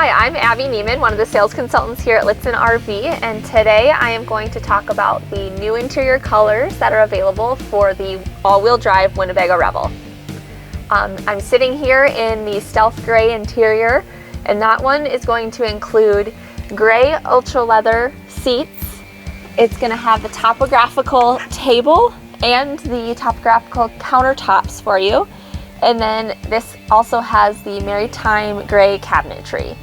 Hi, I'm Abby Nieman, one of the sales consultants here at Lichtsinn RV, and today I am going to talk about the new interior colors that are available for the all-wheel drive Winnebago Revel. I'm sitting here in the Stealth Gray interior, and that one is going to include gray ultra leather seats. It's going to have the topographical table and the topographical countertops for you. And then this also has the maritime gray cabinetry.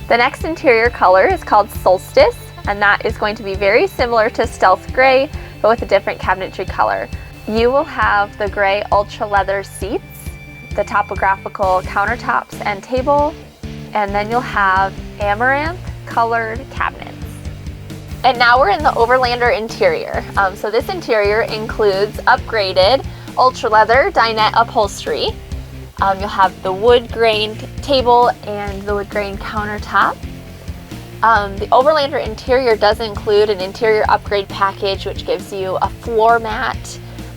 The next interior color is called Solstice, and that is going to be very similar to Stealth Gray, but with a different cabinetry color. You will have the gray ultra leather seats, the topographical countertops and table, and then you'll have amaranth colored cabinets. And now we're in the Overlander interior. So this interior includes upgraded ultra leather dinette upholstery. You'll have the wood grained table and the wood grained countertop. The Overlander interior does include an interior upgrade package, which gives you a floor mat.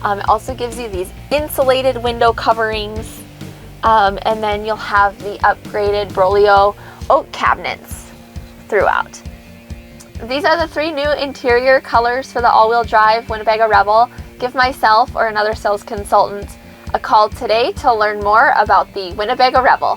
It also gives you these insulated window coverings, and then you'll have the upgraded Broglio oak cabinets throughout. These are the three new interior colors for the all-wheel drive Winnebago Revel. Give myself or another sales consultant a call today to learn more about the Winnebago Revel.